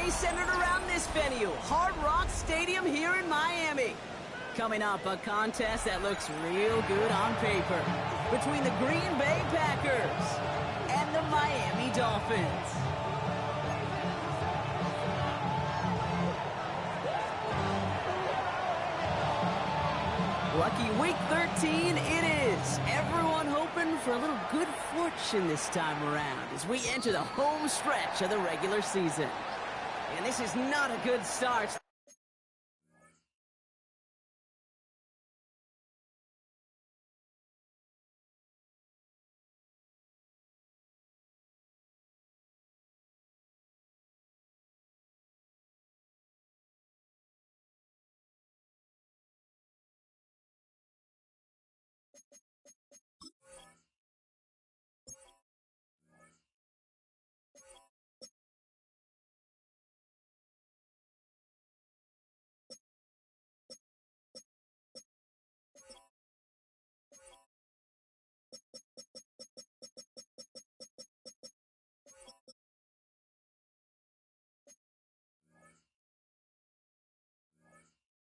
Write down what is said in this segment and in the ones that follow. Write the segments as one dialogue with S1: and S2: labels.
S1: play centered around this venue, Hard Rock Stadium here in Miami. Coming up, a contest that looks real good on paper between the Green Bay Packers and the Miami Dolphins. Lucky week 13 it is. Everyone hoping for a little good fortune this time around as we enter the home stretch of the regular season. And this is not a good start.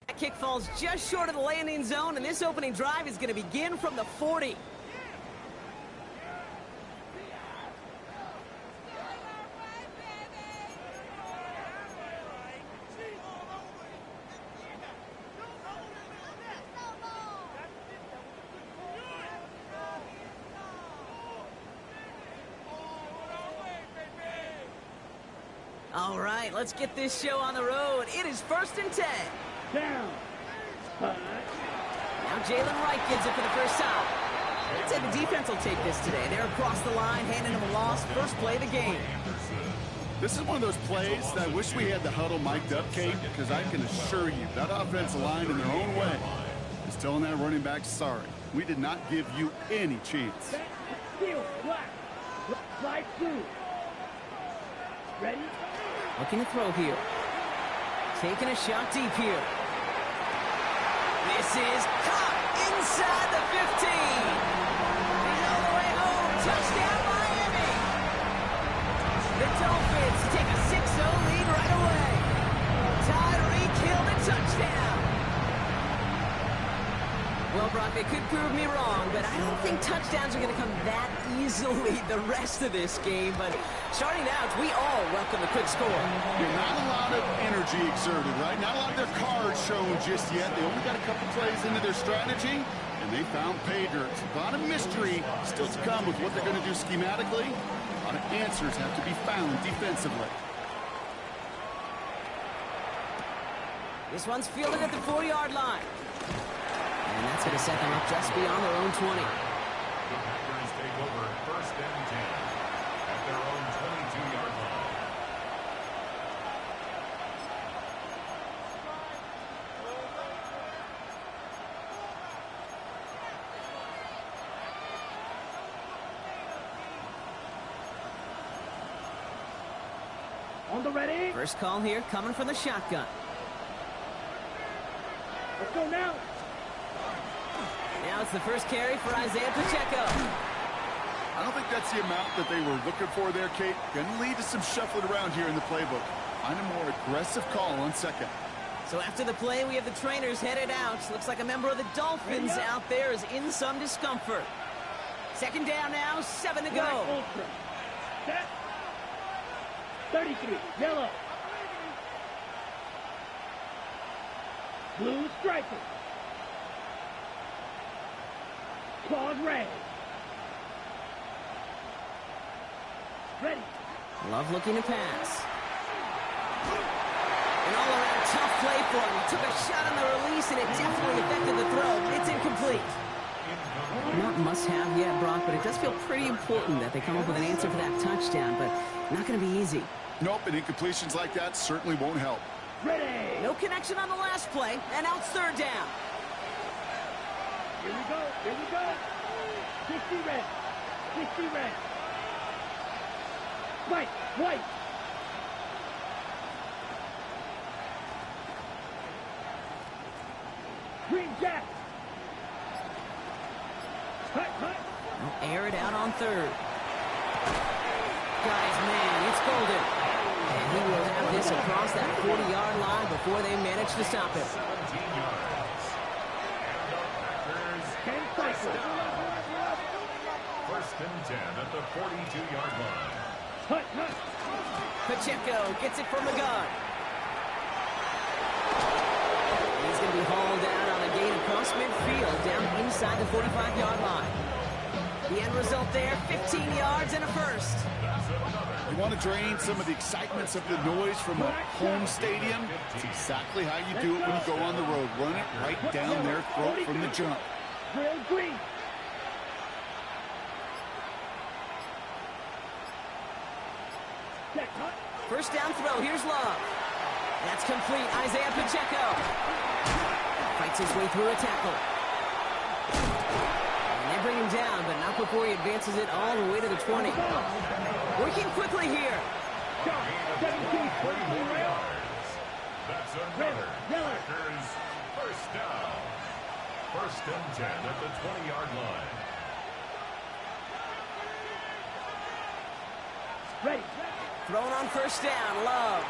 S1: That kick falls just short of the landing zone, and this opening drive is going to begin from the 40. All right, let's get this show on the road. It is 1st and 10.
S2: Down.
S1: Now Jalen Wright gives it for the first time. I'd say the defense will take this today. They're across the line, handing him a loss. First play of the game.
S3: This is one of those plays that I wish we had the huddle mic'd up, Kate, because I can assure you that offensive line in their own way is telling that running back, sorry, we did not give you any chance.
S2: Steal, black. Slide through. Ready?
S1: Looking to throw here. Taking a shot deep here. This is caught inside the 15. He's all the way home. Touchdown, Miami. The Dolphins take a 6-0 lead right away. Tyreek Hill, the touchdown. Well, Brock, they could prove me wrong, but I don't think touchdowns are going to come that easily the rest of this game. But starting out, we all welcome a quick score.
S3: You're not a lot of energy exerted, right? Not a lot of their cards shown just yet. They only got a couple plays into their strategy, and they found pay dirt. A lot of mystery still to come with what they're going to do schematically. A lot of answers have to be found defensively.
S1: This one's fielded at the 4-yard line. And that's going to set them up just beyond their own 20.
S4: The Packers take over 1st and 10 at their own 22-yard line.
S2: On the ready.
S1: First call here coming from the shotgun.
S2: Let's go now.
S1: Now it's the first carry for Isaiah Pacheco.
S3: I don't think that's the amount that they were looking for there, Kate. Going to lead to some shuffling around here in the playbook. Find a more aggressive call on second.
S1: So after the play, we have the trainers headed out. Looks like a member of the Dolphins out there is in some discomfort. Second down now, 7 to go.
S2: Ultra. Set. 33. Yellow. Blue striker. Claws red. Ready.
S1: Love looking to pass. An all-around tough play for him. He took a shot on the release, and it definitely affected the throw. It's incomplete. Not must-have yet, Brock, but it does feel pretty important that they come up with an answer for that touchdown, but not going to be easy.
S3: Nope, and incompletions like that certainly won't help.
S2: Ready.
S1: No connection on the last play, and now it's 3rd down.
S2: Here we go. Here we go. 60 red. 60 red. White. White. Green jack. Hut, hut.
S1: They'll air it out on 3rd. Guys, man, it's golden. And he will have this pass across that 40-yard line before they managed to stop him.
S4: 17 yards. And the Packers first down. First and 10 at the 42-yard line.
S1: Pacheco gets it from the gun. He's going to be hauled down on a gain across midfield down inside the 45-yard line. The end result there, 15 yards and a first.
S3: You want to drain some of the excitement, some of the noise from a home stadium? It's exactly how you do it when you go on the road. Run it right down their throat from the jump.
S2: Green.
S1: First down throw, here's Love. That's complete, Isaiah Pacheco. Fights his way through a tackle. And they bring him down, but not before he advances it all the way to the 20. Working quickly here.
S4: 40 more yards. That's another Packers first down. First and 10 at the 20-yard line.
S2: Ready.
S1: Thrown on first down, Love.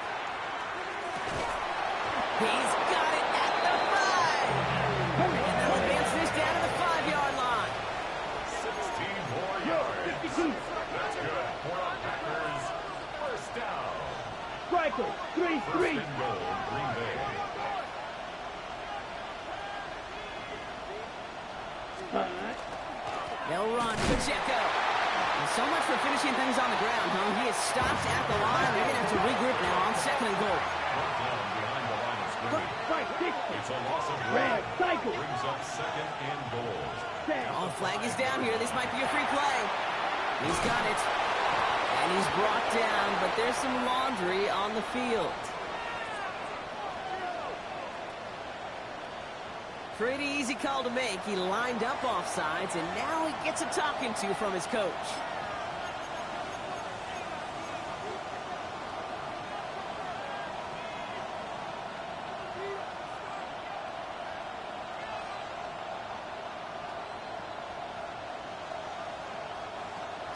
S1: He's got it at the 5. And they'll advance this down to the 5-yard line.
S4: 16 more yards. That's good for the Packers. First down.
S2: Striker. 3-3.
S4: First and goal, Green Bay.
S1: They'll run, Pacheco. And so much for finishing things on the ground, huh? He is stopped at the line. They're going to have to regroup now on second and goal.
S4: Brought down behind the line of scrimmage. It's a loss of
S2: Red
S4: ground.
S2: cycle.
S4: Brings up second and goal.
S1: Oh, flag is down here. This might be a free play. He's got it. And he's brought down, but there's some laundry on the field. Pretty easy call to make. He lined up offsides, and now he gets a talking to from his coach.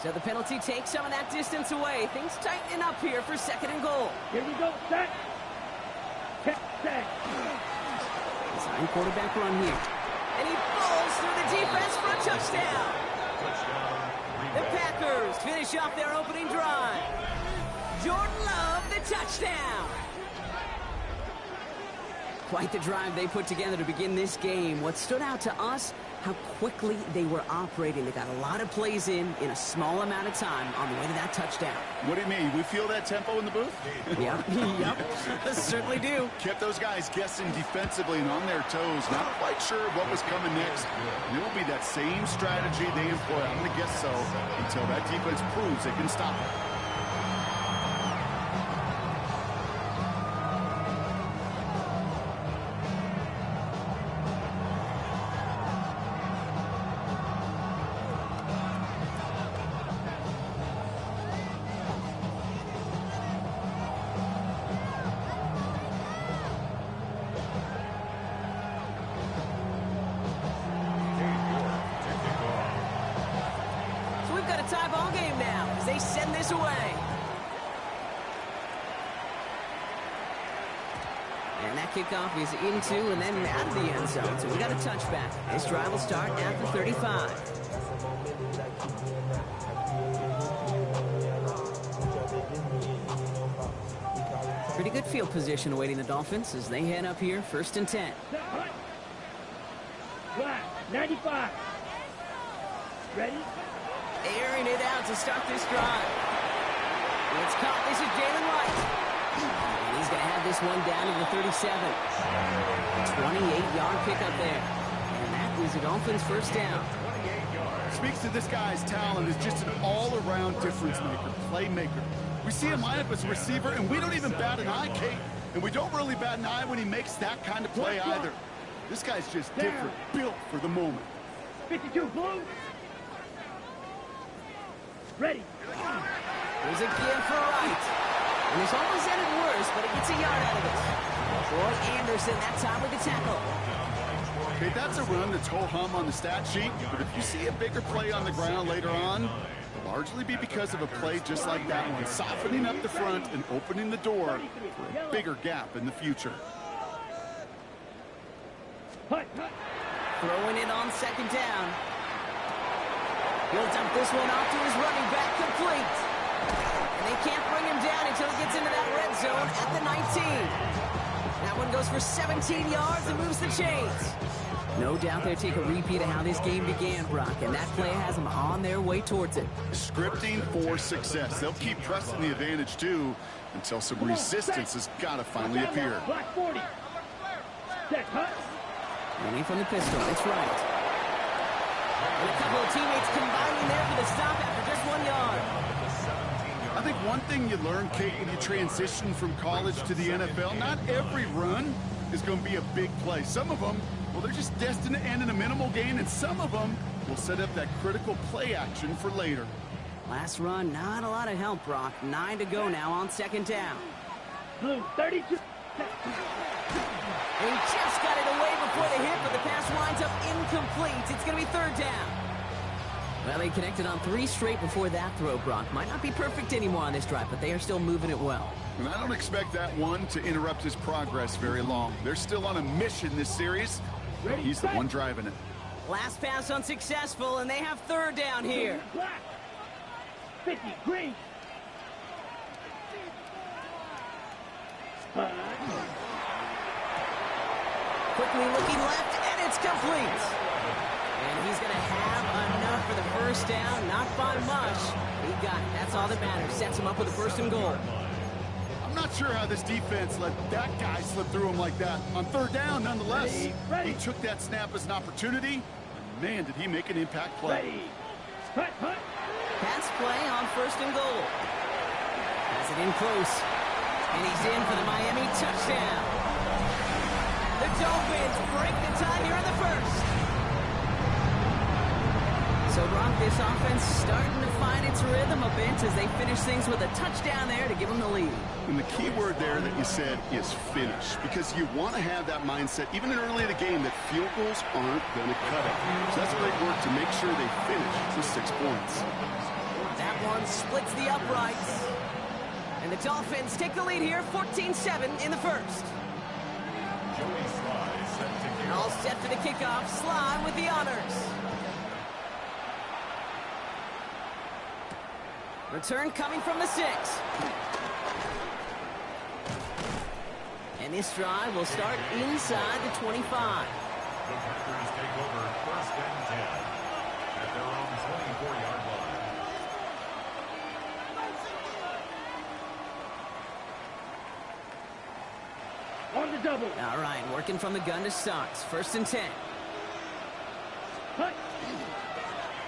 S1: So the penalty takes some of that distance away. Things tightening up here for second and goal.
S2: Here we go. Set. Set.
S1: Sign quarterback run here. And he falls through the defense for a touchdown. The Packers finish off their opening drive. Jordan Love, the touchdown. Quite the drive they put together to begin this game. What stood out to us, how quickly they were operating. They got a lot of plays in a small amount of time on the way to that touchdown.
S3: What do you mean? We feel that tempo in the booth?
S1: Yep, certainly do.
S3: Kept those guys guessing defensively and on their toes, not quite sure what was coming next. And it will be that same strategy they employ, I'm going to guess so, until that defense proves they can stop it.
S1: Tie ball game now as they send this away. And that kickoff is into and then out of the end zone. So we got a touchback. This drive will start at the 35. Pretty good field position awaiting the Dolphins as they head up here, first and 10.
S2: Black. 95. Ready?
S1: Airing it out to start this drive. It's caught. This is Jalen White. And he's going to have this one down to the 37. 28-yard pickup there. And that is the Dolphins' first down.
S3: Speaks to this guy's talent as just an all-around difference maker, playmaker. We see him line up as a receiver, and we don't even bat an eye, Kate. And we don't really bat an eye when he makes that kind of play either. This guy's just different, built for the moment.
S2: 52 blue. Ready.
S1: There's a give for Wright. And it's almost ended worse, but he gets a yard out of it. Troy Anderson that time with the tackle.
S3: Okay, that's a run that's ho-hum on the stat sheet, but if you see a bigger play on the ground later on, a largely be because of a play just like that one, softening up the front and opening the door for a bigger gap in the future.
S1: Throwing it on second down. He'll dump this one off to his running back, complete. And they can't bring him down until he gets into that red zone at the 19. That one goes for 17 yards and moves the chains. No doubt they'll take a repeat of how this game began, Brock, and that play has them on their way towards it.
S3: Scripting for success. They'll keep pressing the advantage, too, until some resistance has got to finally appear.
S2: Black 40. Set, hut.
S1: Running from the pistol, that's right. And a couple of teammates combining there for the stop after just 1 yard.
S3: I think one thing you learn, Kate, when you transition from college to the NFL, not every run is going to be a big play. Some of them, well, they're just destined to end in a minimal gain, and some of them will set up that critical play action for later.
S1: Last run, not a lot of help, Brock. 9 to go now on second down.
S2: Blue 32.
S1: And he just got it away before the hit, but the pass winds up incomplete. It's going to be third down. Well, they connected on 3 straight before that throw, Brock. Might not be perfect anymore on this drive, but they are still moving it well.
S3: And I don't expect that one to interrupt his progress very long. They're still on a mission this series. He's the one driving it.
S1: Last pass unsuccessful, and they have third down here.
S2: Black. 50, green.
S1: Quickly looking left, and it's complete. And he's going to have enough for the first down, not by much. He got it. That's all that matters. Sets him up with a first and goal.
S3: I'm not sure how this defense let that guy slip through him like that. On third down, nonetheless,
S2: ready.
S3: He took that snap as an opportunity. And man, did he make an impact play.
S2: Ready. Hut, hut.
S1: Pass play on first and goal. Has it in close. And he's in for the Miami touchdown. The Dolphins break the tie here in the first. So, Brock, this offense starting to find its rhythm a bit as they finish things with a touchdown there to give them the lead.
S3: And the key word there that you said is finish, because you want to have that mindset, even early in the game, that field goals aren't going to cut it. So that's great work to make sure they finish with 6 points.
S1: That one splits the uprights. And the Dolphins take the lead here, 14-7 in the first. All set for the kickoff. Sly with the honors. Return coming from the 6. And this drive will start inside the 25.
S4: The Packers take over first and 10 at their own 24-yard line.
S2: On the double.
S1: All right, working from the gun to start. First and 10.
S2: Hut.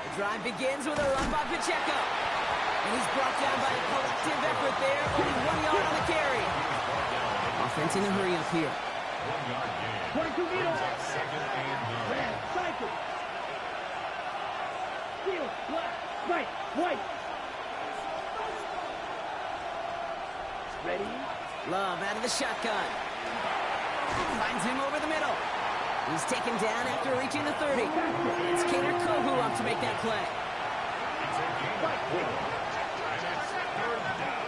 S1: The drive begins with a run by Pacheco. And he's brought down by a collective effort there. Only 1 yard on the carry. Offense in a hurry up here.
S4: 1-yard gain.
S2: 22 meters.
S4: Second and 9.
S2: Red, cycle. Steel, black, right, white. Ready.
S1: Love out of the shotgun. Finds him over the middle. He's taken down after reaching the 30. It's Kader Kohu up to make that play.
S4: It's a gain of 4. And it's third down.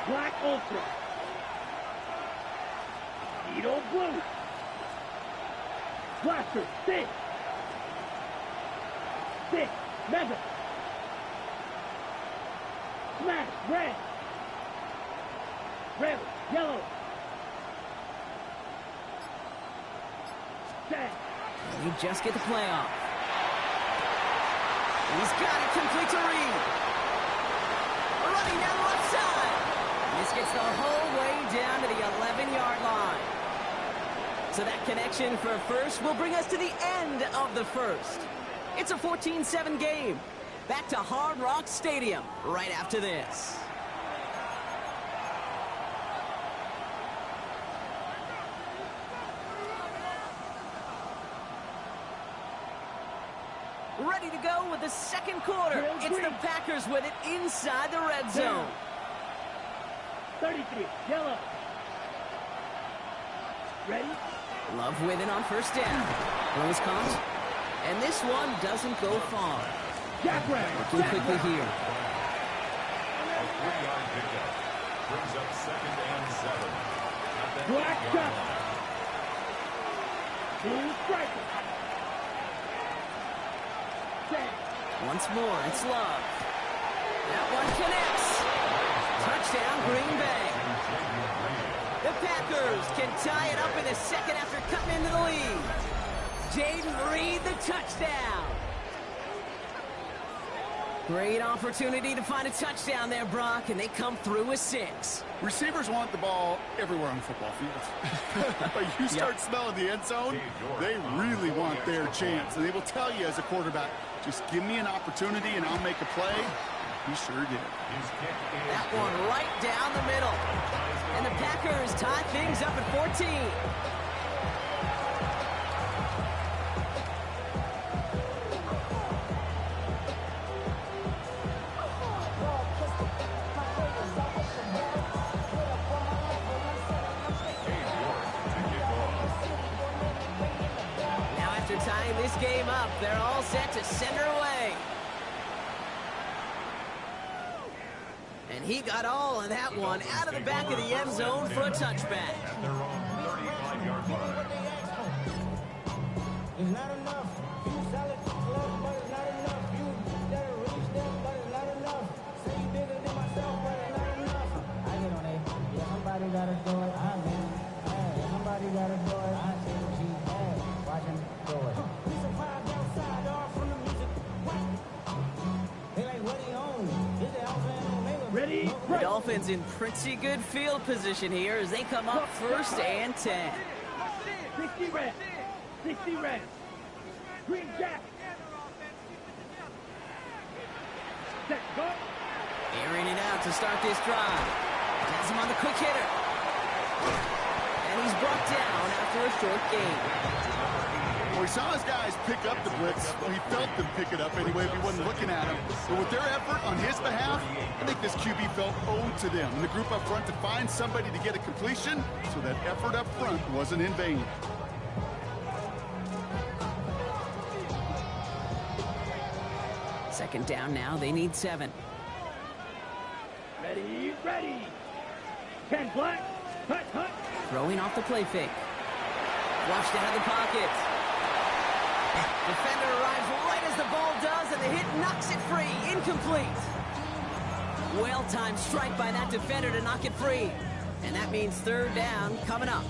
S2: Black Ultra. Needle blue. Blaster, 6. 6, mega. Smash, red. Red, yellow. Set.
S1: You just get the play off. He's got it complete to Reed. Running down the left side. This gets the whole way down to the 11-yard line. So that connection for a first will bring us to the end of the first. It's a 14-7 game. Back to Hard Rock Stadium right after this. Ready to go with the second quarter. It's the Packers with it inside the red zone.
S2: 33, yellow. Ready?
S1: Love with it on first down. Throws comes. And this one doesn't go far. Looking quickly here.
S4: A 3-yard pickup brings up 2nd and 7. At the
S2: Black
S4: 8-yard
S2: shot.
S4: line.
S1: Once more, it's Love. That one connects. Touchdown, Green Bay. The Packers can tie it up in a second after cutting into the lead. Jaden Reed, the touchdown. Great opportunity to find a touchdown there, Brock, and they come through with 6.
S3: Receivers want the ball everywhere on football fields. But you start smelling the end zone, they really want their chance. And they will tell you as a quarterback, just give me an opportunity and I'll make a play. He sure did.
S1: That one right down the middle. And the Packers tie things up at 14. Now after tying this game up, they're all set to send her away. And he got all of that one out of the back of the end zone for a touchback.
S4: At their own 35-yard line.
S5: It's not enough. You solid club, but it's not enough. You better reach them, but it's not enough. Say you bigger than myself, but it's not enough. I get on it. Yeah, somebody gotta do it. I mean, yeah, somebody gotta do it. I say what she had. Watch him do it. We survived outside, all from the music. What? They like, what he own? Is it Alabama?
S2: Ready?
S1: The Dolphins in pretty good field position here as they come up 1st and 10.
S2: 60 red. 60 red. Green jack. Set, go.
S1: Airing it out to start this drive. Has him on the quick hitter. And he's brought down after a short gain.
S3: Well, he saw his guys pick up the blitz. Well, he felt them pick it up anyway if he wasn't looking at him. But with their effort on his behalf, I think this QB felt owed to them and the group up front to find somebody to get a completion, so that effort up front wasn't in vain.
S1: Second down now, they need 7.
S2: Ready, ready. 10 black. Hut, hut.
S1: Throwing off the play fake. Flushed out of the pocket. Defender arrives right as the ball does, and the hit knocks it free. Incomplete. Well-timed strike by that defender to knock it free. And that means 3rd down coming up.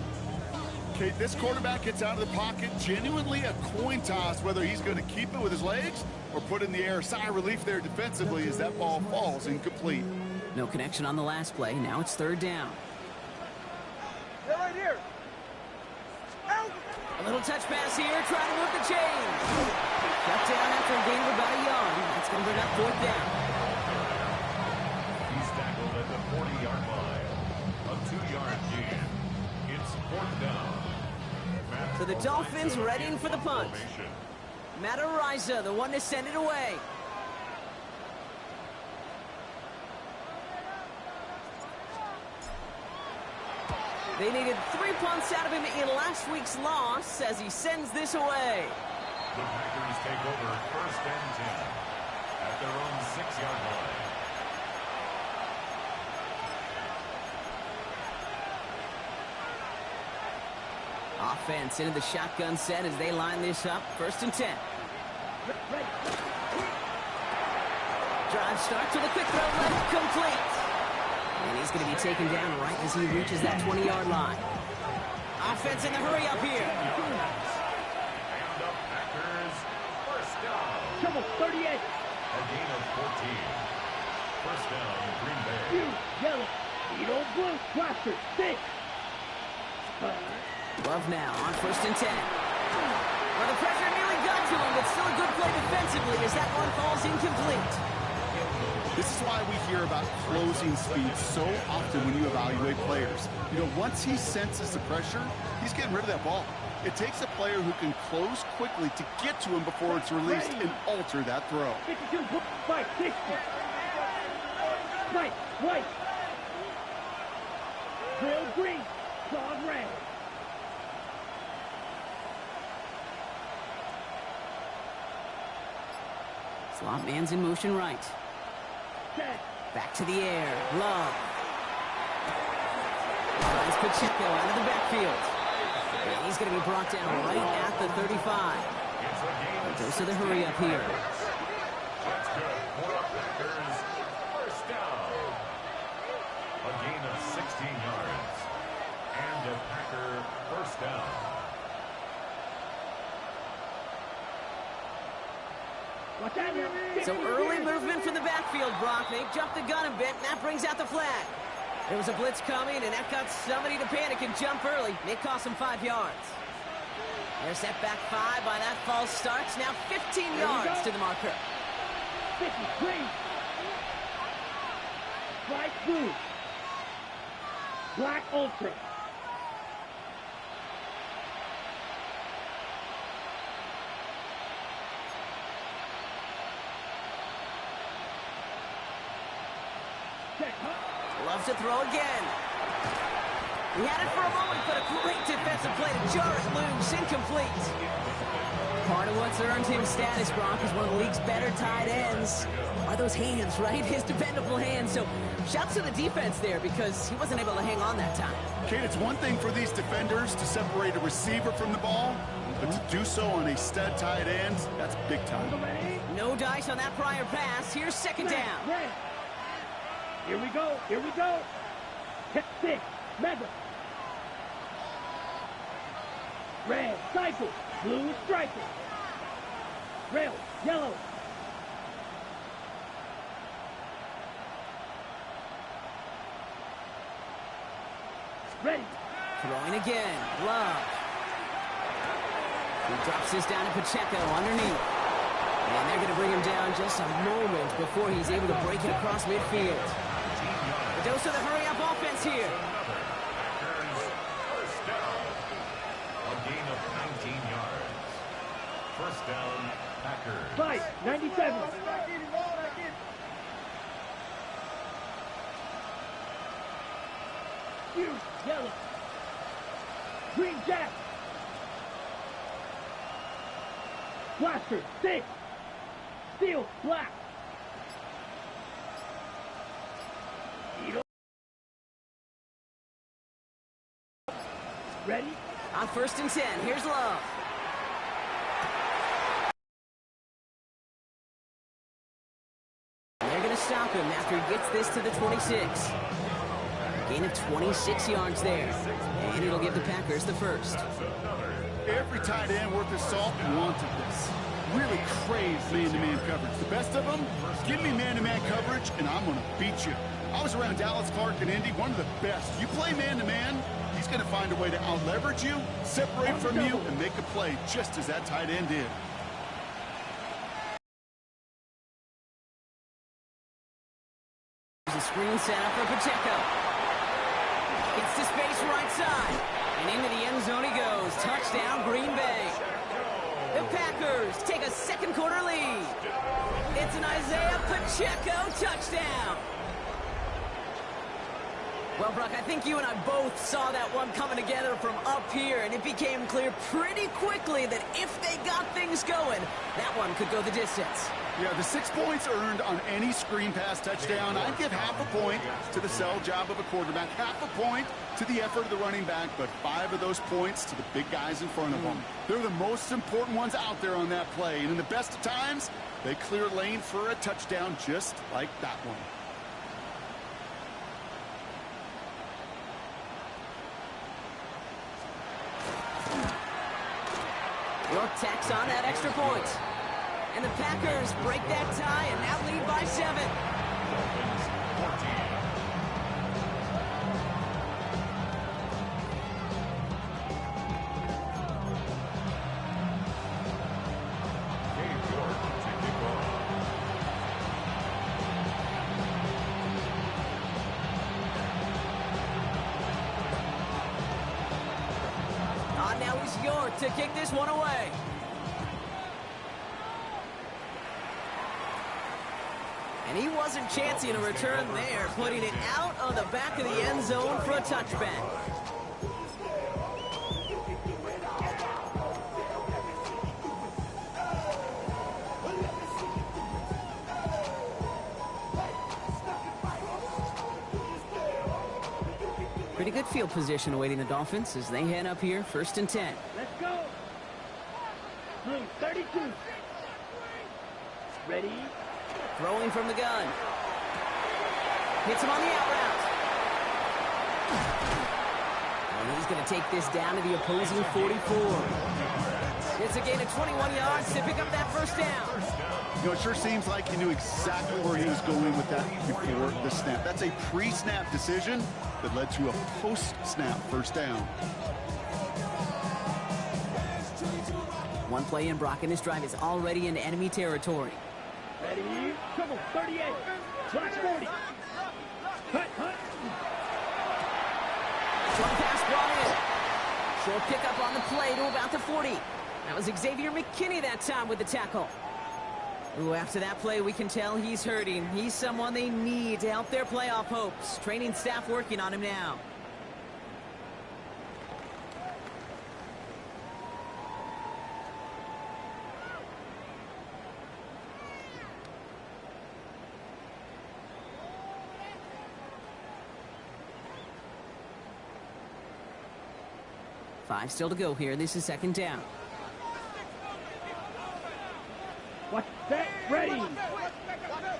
S3: Okay, this quarterback gets out of the pocket, genuinely a coin toss whether he's going to keep it with his legs or put in the air. Sigh of relief there defensively as that ball falls incomplete.
S1: No connection on the last play. Now it's 3rd down.
S2: They're right here.
S1: A little touch pass here, trying to move the chains. Cut down after a gain of about a yard. That's going to bring up 4th down.
S4: He's tackled at the 40-yard line. A 2-yard gain. It's 4th down.
S1: So the Dolphins readying for the punt. Matt Ariza, the one to send it away. They needed 3 punts out of him in last week's loss as he sends this away.
S4: The Packers take over 1st and 10 at their own 6-yard line.
S1: Offense into the shotgun set as they line this up. 1st and 10. Drive starts with a quick throw left, complete. And he's going to be taken down right as he reaches that 20-yard line. Offense in the hurry up here.
S4: And the Packers, 1st down.
S2: Trouble, 38.
S4: A gain of 14. 1st down, Green Bay.
S2: You, yellow. Edo blue, blaster, 6.
S1: Love now on 1st and 10. Well, the pressure nearly got to him, but still a good play defensively as that one falls incomplete.
S3: This is why we hear about closing speed so often when you evaluate players. You know, once he senses the pressure, he's getting rid of that ball. It takes a player who can close quickly to get to him before it's released and alter that throw.
S2: 52, fight, 60. White, white. Drill green, dog red.
S1: Slot man's in motion right. Back to the air. Love. Finds Pacheco out of the backfield. And he's going to be brought down right at the 35. Goes to the hurry up here.
S4: That's good for the Packers. First down. A gain of 16 yards. And a Packer first down.
S1: So early movement from the backfield, Brock. They jumped the gun a bit, and that brings out the flag. There was a blitz coming, and that got somebody to panic and jump early. It cost them 5 yards. They're set back 5 by that false start. Now 15 yards to the marker.
S2: 53. Bright blue. Black Ultra.
S1: Loves to throw again. He had it for a moment, but a great defensive play to jar it loose. Incomplete. Part of what's earned him status, Brock, is one of the league's better tight ends. Are those hands, right? His dependable hands. So shouts to the defense there because he wasn't able to hang on that time.
S3: Kate, it's one thing for these defenders to separate a receiver from the ball, but to do so on a stud tight end, that's big time.
S1: No dice on that prior pass. Here's second down.
S2: Here we go. Here we go. Hit 6. Mega. Red. Cycle. Blue. Striker. Rail. Yellow. Ready.
S1: Throwing again. Love. He drops this down to Pacheco underneath. And they're going to bring him down just a moment before he's able to break it across midfield. A dose of the hurry-up offense here.
S4: First down. A gain of 19 yards. First down, Packers.
S2: 5. 97. Huge. Yellow. Green Jack. Blaster. 6. Steel. Black. Ready?
S1: On 1st and 10, here's Love. They're going to stop him after he gets this to the 26. Gain of 26 yards there. And it'll give the Packers the first.
S3: Every tight end worth his salt wanted this. Really craves man-to-man coverage. The best of them, give me man-to-man coverage, and I'm going to beat you. I was around Dallas Clark and Indy, one of the best. You play man-to-man, he's going to find a way to out-leverage you, separate from you, and make a play just as that tight end did.
S1: There's a screen set up for Pacheco. Gets to space right side. And into the end zone he goes. Touchdown, Green Bay. The Packers take a second quarter lead. It's an Isaiah Pacheco touchdown. Well, Brock, I think you and I both saw that one coming together from up here, and it became clear pretty quickly that if they got things going, that one could go the distance.
S3: Yeah, the 6 points earned on any screen pass touchdown. I'd give half a point to the sell job of a quarterback, half a point to the effort of the running back, but 5 of those points to the big guys in front of them. They're the most important ones out there on that play, and in the best of times, they clear lane for a touchdown just like that one.
S1: York tacks on that extra point. And the Packers break that tie and now lead by 7. Now he's York to kick this one away. And he wasn't chancing a return there, putting it out on the back of the end zone for a touchback. Pretty good field position awaiting the Dolphins as they head up here, 1st and 10.
S2: Let's go. Blue 32. Ready?
S1: Throwing from the gun. Hits him on the out route. And he's going to take this down to the opposing 44. It's a gain of 21 yards to pick up that 1st down.
S3: You know, it sure seems like he knew exactly where he was going with that before the snap. That's a pre-snap decision that led to a post-snap 1st down.
S1: One play in, Brock, and this drive is already into enemy territory.
S2: Ready? Come on, 38. Watch 40. Hut, hut.
S1: Short pass brought in. Short pickup on the play to about the 40. That was Xavier McKinney that time with the tackle. Ooh, after that play, we can tell he's hurting. He's someone they need to help their playoff hopes. Training staff working on him now. Five still to go here. This is 2nd down.
S2: Watch that. Ready.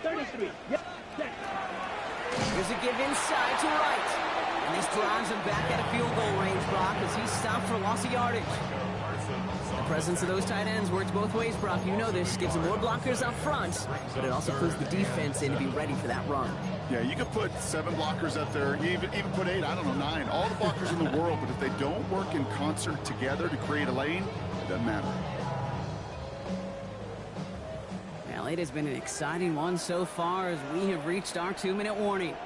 S2: 33. Yep. Set.
S1: Here's a give inside to right. And this drives him back at a field goal range, Brock, as he's stopped for loss of yardage. The presence of those tight ends works both ways, Brock. You know this. Gives them more blockers up front, but it also puts the defense in to be ready for that run.
S3: Yeah, you could put 7 blockers up there, even put 8, I don't know, 9. All the blockers in the world, but if they don't work in concert together to create a lane, it doesn't matter.
S1: Well, it has been an exciting one so far as we have reached our 2-minute warning.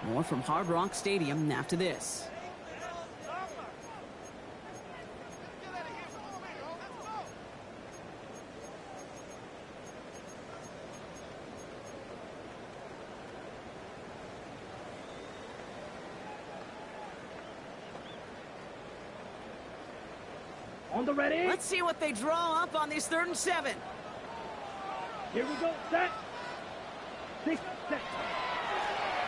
S1: More from Hard Rock Stadium after this.
S2: On the ready.
S1: Let's see what they draw up on this 3rd and 7.
S2: Here we go. Set. 6, set.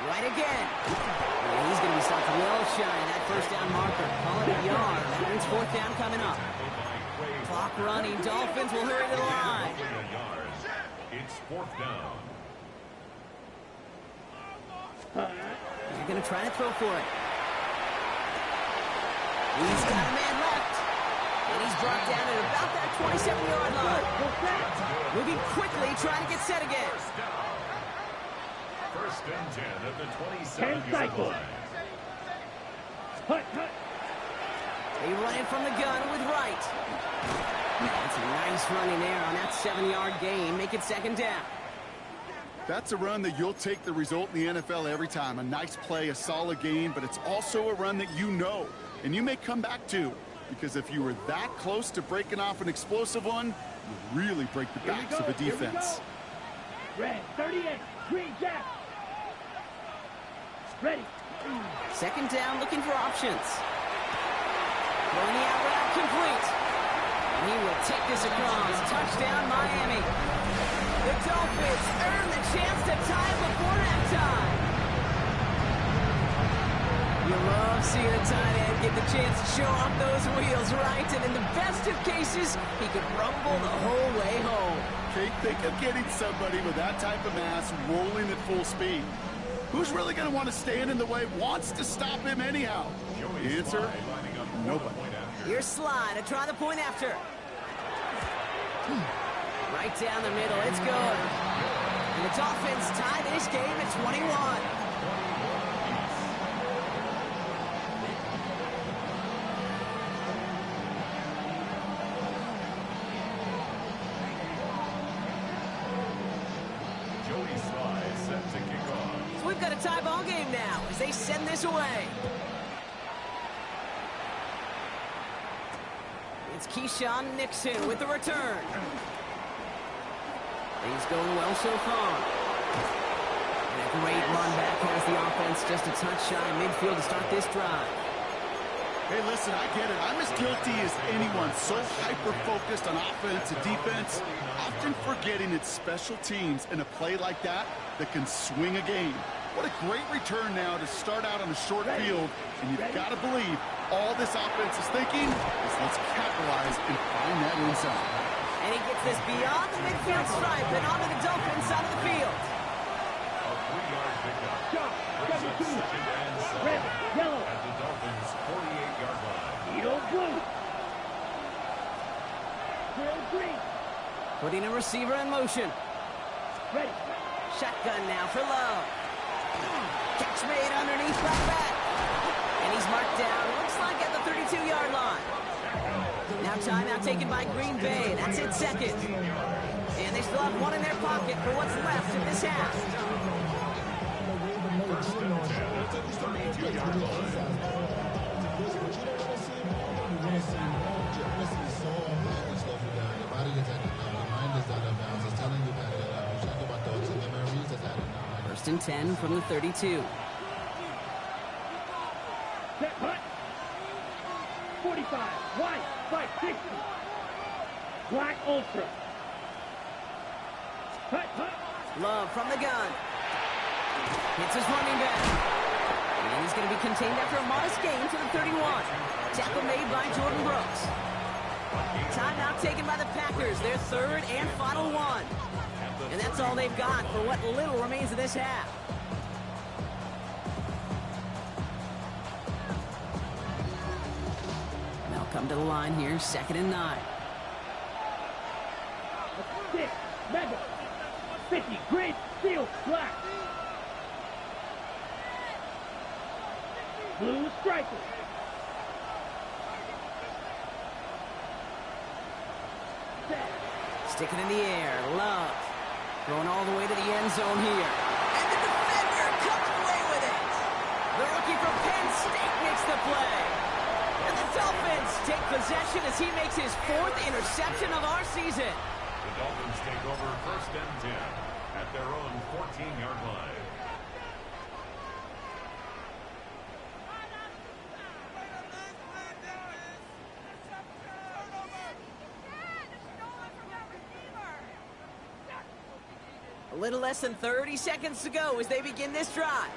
S1: Right again. Well, he's going to be stopped well shy of that 1st down marker. Call it a yard. That means 4th down coming up. Clock running. Dolphins will hurry to the line.
S4: It's 4th down.
S1: They're going to try to throw for it. He's got a man left. And he's brought down at about that 27-yard line. Moving quickly, trying to get set again.
S4: 1st and 10 at the 27-yard line.
S2: Hut, hut.
S1: They run it from the gun with right. That's a nice running there on that 7-yard gain. Make it 2nd down.
S3: That's a run that you'll take the result in the NFL every time. A nice play, a solid game, but it's also a run that you know and you may come back to. Because if you were that close to breaking off an explosive one, you really break the backs of the defense.
S2: Red 38, green jack. Ready.
S1: 2nd down, looking for options. Throwing the out route complete. And he will take this across. Touchdown, Miami. The Dolphins earn the chance to tie it before halftime. You love seeing a tight end get the chance to show off those wheels, right? And in the best of cases, he could rumble the whole way home.
S3: Okay, think of getting somebody with that type of mass rolling at full speed. Who's really going to want to stand in the way, wants to stop him anyhow? The answer, nobody.
S1: Here's Slide to try the point after. Right down the middle, it's good. And the Dolphins tie this game at 21. We've got a tie ball game now as they send this away. It's Keyshawn Nixon with the return. Things going well so far. And a great run back has the offense just a touch shy midfield to start this drive.
S3: Hey, listen, I get it. I'm as guilty as anyone. So hyper-focused on offense and defense, often forgetting it's special teams in a play like that that can swing a game. What a great return now to start out on a short field. And you've got to believe all this offense is thinking is let's capitalize and find that end zone.
S1: And he gets this beyond the midfield stripe and onto the Dolphins side of the field.
S4: A 3-yard pickup.
S2: Jump.
S4: Brings up 2nd and 7
S2: Red, yellow.
S4: at the Dolphins' 48-yard line.
S2: Yellow, blue. Trail green.
S1: Putting a receiver in motion.
S2: Ready.
S1: Shotgun now for Love. Catch made underneath by back. And he's marked down, looks like at the 32-yard line. Now timeout taken by Green Bay. That's it, second. And they still have one in their pocket for what's left in this half.
S4: 1st and 10 at the 32-yard line.
S1: First and 10 from the 32.
S2: Set, hut. 45. Wide. 560. Black Ultra. Hut, hut.
S1: Love from the gun. Hits his running back. And he's going to be contained after a modest gain to the 31. Tackle made by Jordan Brooks. Timeout taken by the Packers, their 3rd and final one. And that's all they've got for what little remains of this half. They'll come to the line here, 2nd and 9.
S2: 6. Mega. 50. Grid. Steel. Black. Blue striker. Set.
S1: Sticking in the air, Love. Throwing all the way to the end zone here. And the defender comes away with it. The rookie from Penn State makes the play. And the Dolphins take possession as he makes his 4th interception of our season.
S4: The Dolphins take over 1st and 10 at their own 14-yard line.
S1: A little less than 30 seconds to go as they begin this drive.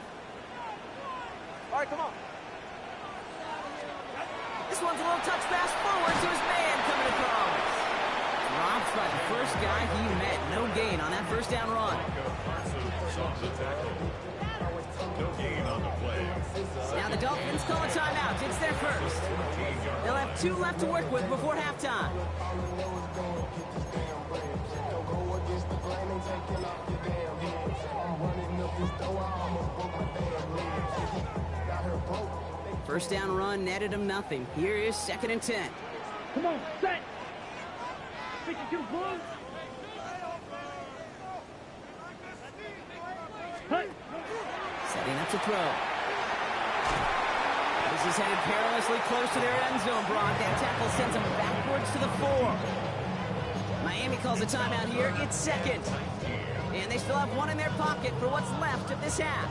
S1: All right, come on. This one's a little touch pass forward to his man coming across. Dropped by the first guy he met. No gain on that first down run.
S4: No gain on the play.
S1: Now the Dolphins call a timeout. It's their first. They'll have 2 left to work with before halftime. First down run netted him nothing. Here is 2nd and 10.
S2: Come on. Set. 52 blue. Hut.
S1: Setting up to throw. This is headed perilously close to their end zone, Brock. That tackle sends him backwards to the 4. Miami calls a timeout here. It's 2nd. And they still have one in their pocket for what's left of this half.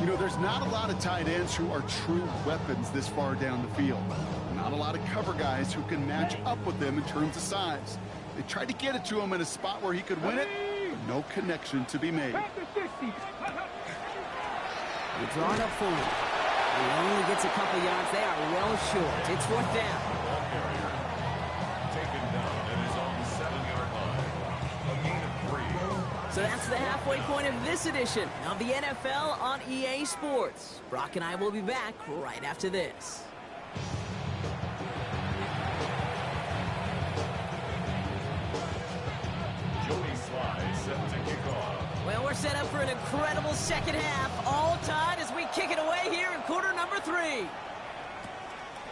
S3: You know, there's not a lot of tight ends who are true weapons this far down the field. Not a lot of cover guys who can match up with them in terms of size. They tried to get it to him in a spot where he could win it, but no connection to be made.
S1: They draw it up forward. He only gets a couple yards. They are well short. It's 4th down.
S4: Ball carrier taken down at his own 7-yard line. A gain of 3.
S1: So that's the halfway point of this edition of the NFL on EA Sports. Brock and I will be back right after this.
S4: Joey Sly set to kick off.
S1: Well, we're set up for an incredible second half. All tied as we kick it away here in quarter number 3.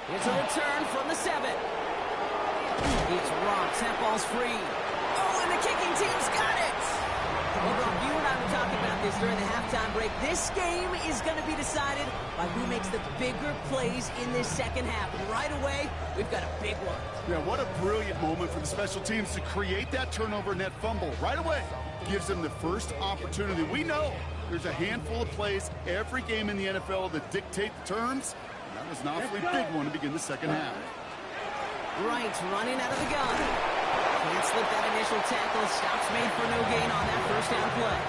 S1: Here's a return from the 7. It's rocks. That ball's free. Oh, and the kicking team's got it. Well, Brock, you and I were talking about this during the halftime break. This game is going to be decided by who makes the bigger plays in this second half. And right away, we've got a big one.
S3: Yeah, what a brilliant moment for the special teams to create that turnover net fumble right away. Gives them the first opportunity. We know there's a handful of plays every game in the NFL that dictate the terms. And that was an awfully big one to begin the second half.
S1: Right, running out of the gun. Can't slip that initial tackle. Stops made for no gain on that first down play.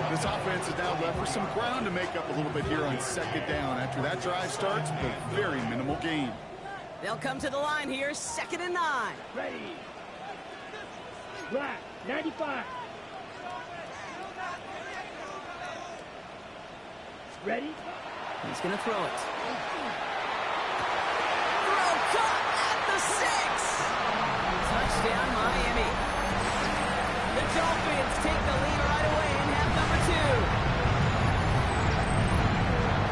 S3: This offense is now left with some ground to make up a little bit here on second down after that drive starts, but very minimal gain.
S1: They'll come to the line here, 2nd and 9.
S2: Ready. Right. 95. Ready.
S1: He's going to throw it. Throw caught at the 6. Touchdown, Miami. The Dolphins take the lead right away in half number 2.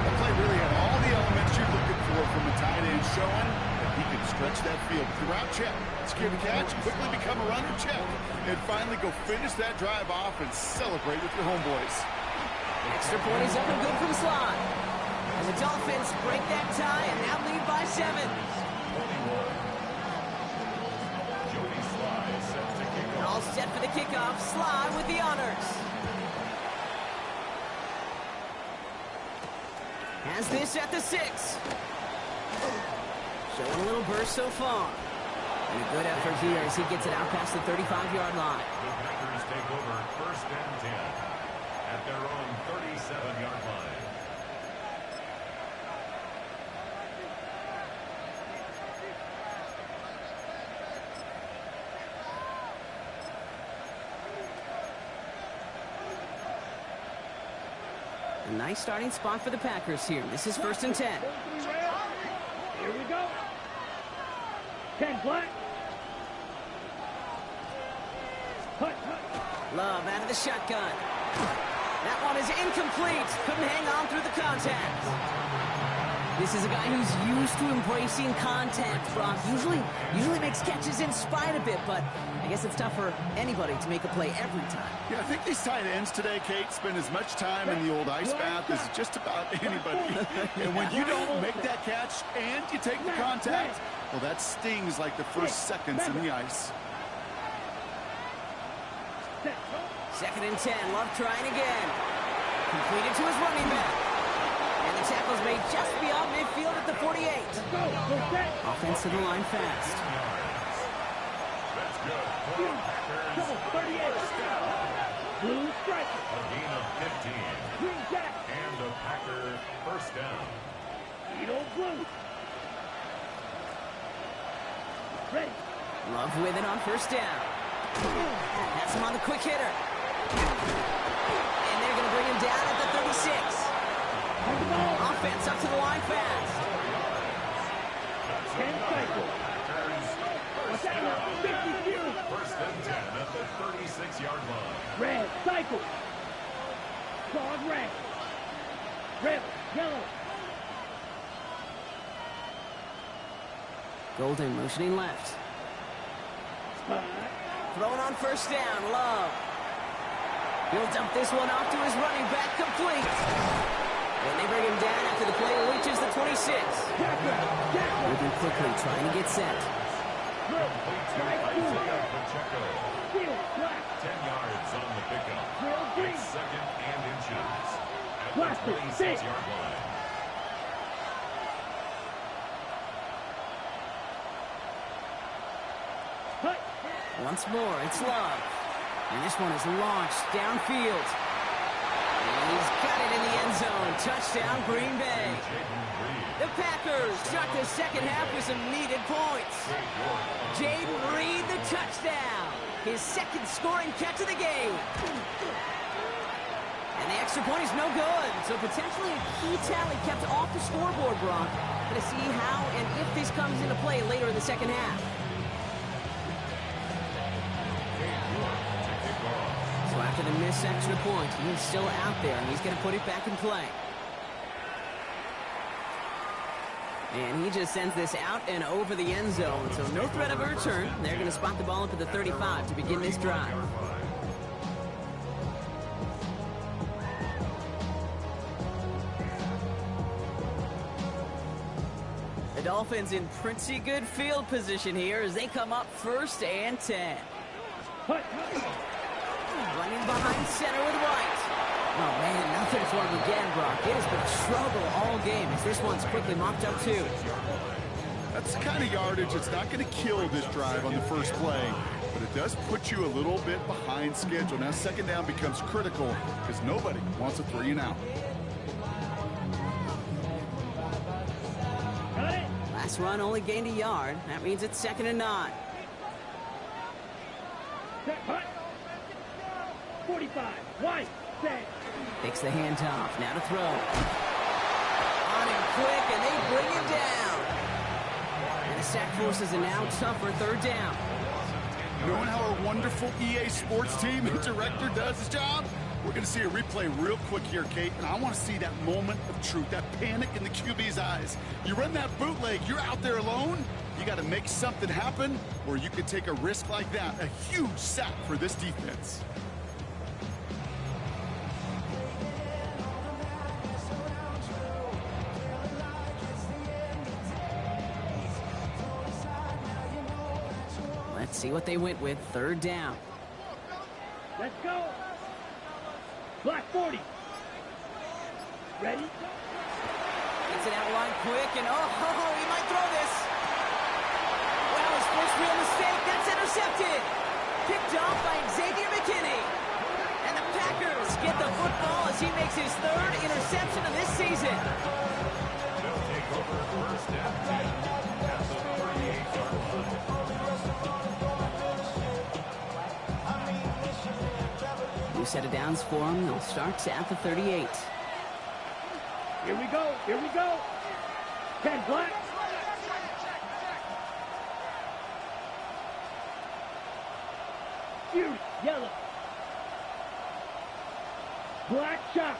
S3: The play really had all the elements you're looking for from a tight end, showing that he can stretch that field. Throughout, check. Secure the catch, quickly become a runner, check. And finally go finish that drive off and celebrate with your homeboys.
S1: Extra point is up and good from Sly. And the Dolphins break that tie and now lead by 7.
S4: Jody Sly is set to kick off.
S1: All set for the kickoff. Sly with the honors. Has this at the 6. Showing a little burst so far. And a good effort here as he gets it out past the 35-yard line.
S4: The Packers take over 1st and 10 at their own 37-yard line.
S1: A nice starting spot for the Packers here. This is 1st and 10.
S2: Here we go. 10 black. Hut, hut.
S1: Love out of the shotgun. That one is incomplete. Couldn't hang on through the contact. This is a guy who's used to embracing contact, Brock. Usually makes catches in spite of it, but I guess it's tough for anybody to make a play every time.
S3: Yeah, I think these tight ends today, Kate, spend as much time in the old ice bath as just about anybody. And when you don't make that catch and you take the contact, well, that stings like the first seconds in the ice.
S1: 2nd and 10. Love trying again. Completed to his running back. And the tackle's made just beyond midfield at the 48. Offense to the line fast.
S4: That's good. For the Packers,
S2: 38. Blue striker.
S4: a gain of 15.
S2: Green jack.
S4: And a Packer 1st down.
S2: Edo blue. Ready.
S1: Love with it on 1st down. That's him on the quick hitter. And they're going to bring him down at the 36. Offense up to the line fast.
S2: 10 cycle. What's that now? 50 feet.
S4: 1st and 10 at the 36-yard line.
S2: Red cycle. Dog red. Red. Yellow.
S1: Golden motioning left.
S2: Spot.
S1: Throwing on 1st down. Love. He'll dump this one off to his running back, complete. And they bring him down after the play reaches the 26. Moving quickly, trying to get set.
S4: Isaiah Pacheco. 10 yards on the pickup. It's 2nd and inches at the 26-yard line.
S1: Once more, it's Love. And this one is launched downfield. And he's got it in the end zone. Touchdown, Green Bay. The Packers start the second half with some needed points. Jaden Reed, the touchdown. His 2nd scoring catch of the game. And the extra point is no good. So potentially a key tally kept off the scoreboard, Brock. Going to see how and if this comes into play later in the second half. So after the missed extra point, he's still out there, and he's going to put it back in play. And he just sends this out and over the end zone, so no threat of a return. They're going to spot the ball up at the 35 to begin this drive. The Dolphins in pretty good field position here as they come up 1st and 10. Running behind center with White. Oh, man, nothing for him again, Brock. It has been trouble all game as this one's quickly mopped up, too.
S3: That's the kind of yardage that's not going to kill this drive on the first play. but it does put you a little bit behind schedule. Now, second down becomes critical because nobody wants a 3 and out.
S2: Got it.
S1: Last run only gained a yard. That means it's 2nd and 9.
S2: Set, hut. 45. Wide. Set.
S1: Takes the handoff. Now to throw. On him quick, and they bring him down. And the sack forces a now tougher 3rd down.
S3: Knowing how our wonderful EA Sports team and director does his job, we're going to see a replay real quick here, Kate, and I want to see that moment of truth, that panic in the QB's eyes. You run that bootleg, you're out there alone, you got to make something happen, or you could take a risk like that, a huge sack for this defense.
S1: Let's see what they went with. 3rd down.
S2: Let's go. Black 40. Ready?
S1: Gets it out line quick, and he might throw this. Well, his first real mistake. That's intercepted. Picked off by Xavier McKinney. And the Packers get the football as he makes his 3rd interception of this season.
S4: They'll take over 1st and 10 at the 38-yard line.
S1: New set of downs for him. They'll start at the 38.
S2: Here we go. Here we go. 10 black. Fury. Yellow. Black shot.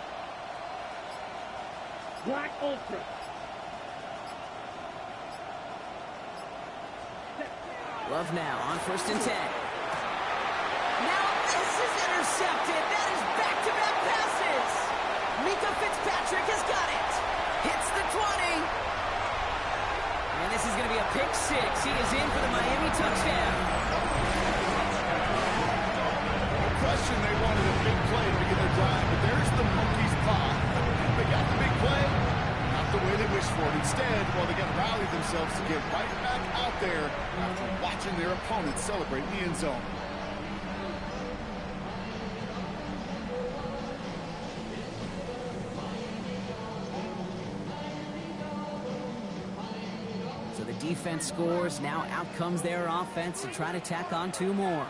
S2: Black ultra.
S1: Love now on 1st and 10. Now this is intercepted. That is back-to-back passes. Mika Fitzpatrick has got it. Hits the 20. And this is going to be a pick 6. He is in for the Miami touchdown.
S3: No question they wanted a big play to begin their drive, but there's the monkey's paw. They got the big play, not the way they wished for it. Instead, they got to rally themselves to get right back out there after watching their opponents celebrate in the end zone.
S1: So the defense scores. Now out comes their offense to try to tack on 2 more.